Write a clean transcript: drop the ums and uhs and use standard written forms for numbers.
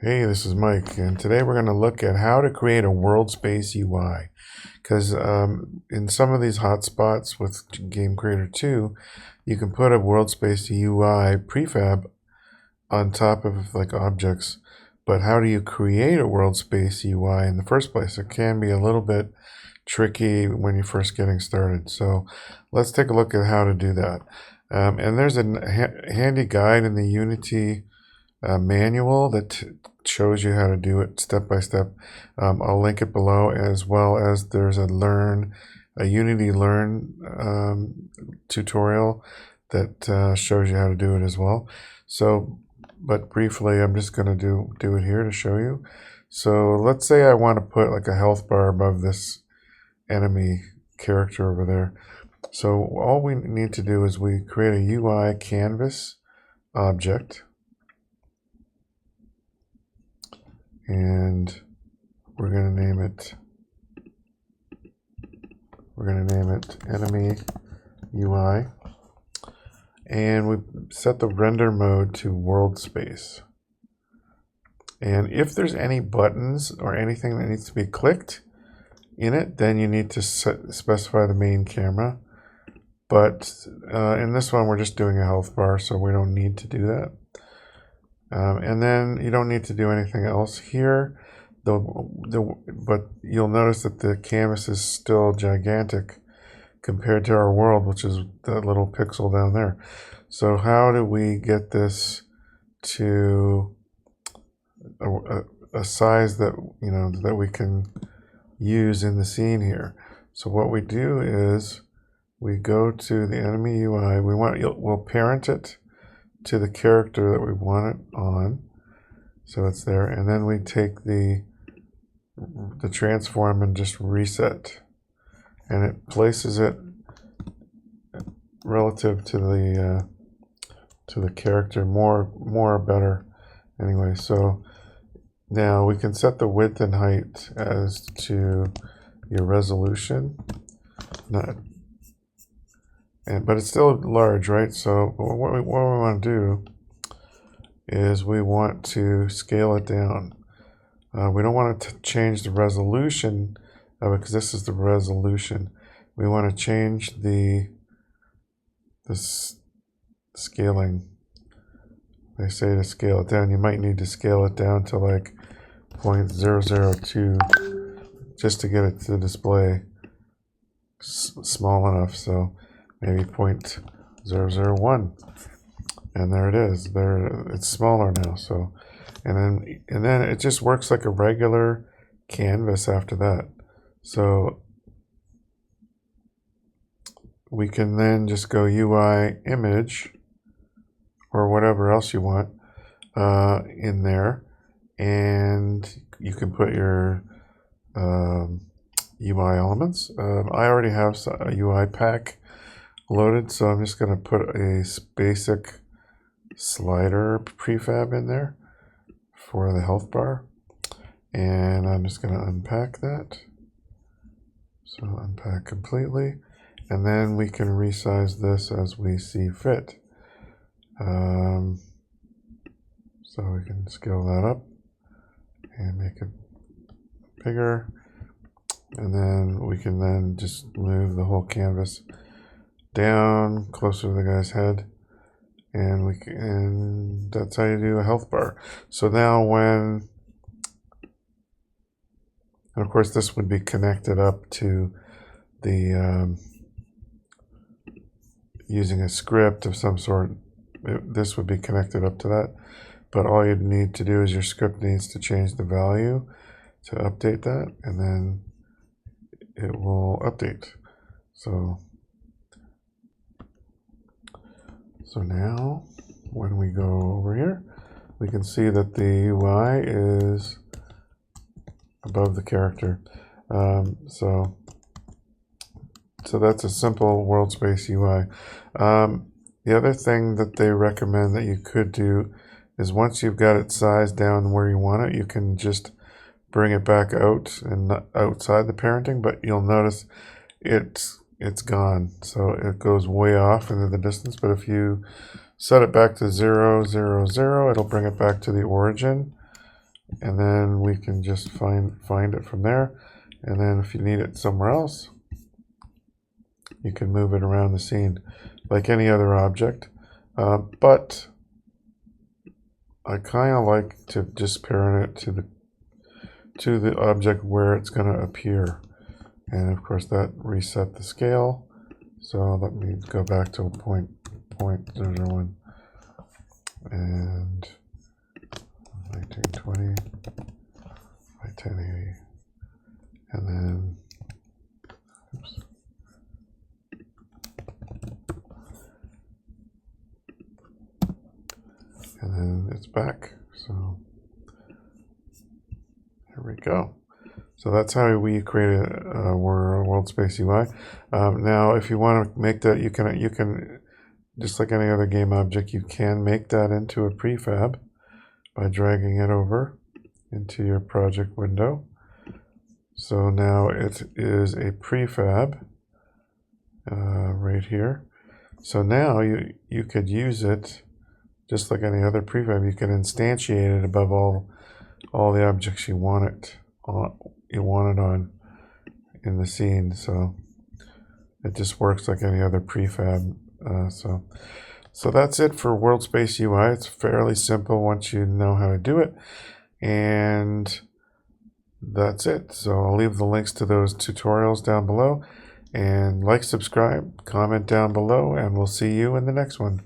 Hey, this is Mike, and today we're going to look at how to create a world space UI. Because in some of these hotspots with Game Creator 2, you can put a world space UI prefab on top of like objects. But how do you create a world space UI in the first place? It can be a little bit tricky when you're first getting started. So let's take a look at how to do that. And there's a handy guide in the Unity manual that shows you how to do it step by step. I'll link it below, as well as there's a Unity Learn tutorial that shows you how to do it as well. So, but briefly, I'm just going to do it here to show you. So let's say I want to put like a health bar above this enemy character over there. So all we need to do is we create a UI canvas object. And we're going to name it enemy UI, and we set the render mode to world space. And if there's any buttons or anything that needs to be clicked in it, then you need to specify the main camera. But in this one, we're just doing a health bar, so we don't need to do that. And then you don't need to do anything else here, but you'll notice that the canvas is still gigantic compared to our world, which is that little pixel down there. So how do we get this to a size that that we can use in the scene here? So what we do is we go to the enemy UI. We'll parent it to the character that we want it on, so it's there, and then we take the transform and just reset, and it places it relative to the character more better anyway. So now we can set the width and height as to your resolution, but it's still large, right? So what we want to do is we want to scale it down. We don't want to change the resolution of it, because this is the resolution. We want to change the scaling. They say to scale it down. You might need to scale it down to like 0.002 just to get it to display small enough. So maybe 0.001, and there it is. It's smaller now. So, and then it just works like a regular canvas after that. So we can then just go UI image or whatever else you want in there, and you can put your UI elements. I already have a UI pack loaded, so I'm just going to put a basic slider prefab in there for the health bar, and I'm just going to unpack that. So unpack completely, and then we can resize this as we see fit. So we can scale that up and make it bigger, and then we can then just move the whole canvas down closer to the guy's head, and that's how you do a health bar. So now and of course this would be connected up to the using a script of some sort. This would be connected up to that, but all you need to do is your script needs to change the value to update that, and then it will update. So now when we go over here, we can see that the UI is above the character. So that's a simple world space UI. The other thing that they recommend that you could do is, once you've got it sized down where you want it, you can just bring it back out and outside the parenting, but you'll notice it's gone. So it goes way off into the distance. But if you set it back to 0, 0, 0, it'll bring it back to the origin and then we can just find it from there. And then if you need it somewhere else, you can move it around the scene like any other object. But I kind of like to just parent it to the object where it's going to appear. And of course that reset the scale. So let me go back to 0.01 and 1920 by 1080, and then oops. And then it's back. So here we go. So that's how we create a world space UI. Now, if you want to make that, you can just like any other game object, you can make that into a prefab by dragging it over into your project window. So now it is a prefab right here. So now you could use it just like any other prefab. You can instantiate it above all the objects you want it on in the scene. So it just works like any other prefab. So that's it for World Space UI. It's fairly simple once you know how to do it, and that's it. So I'll leave the links to those tutorials down below, and like, subscribe, comment down below, and we'll see you in the next one.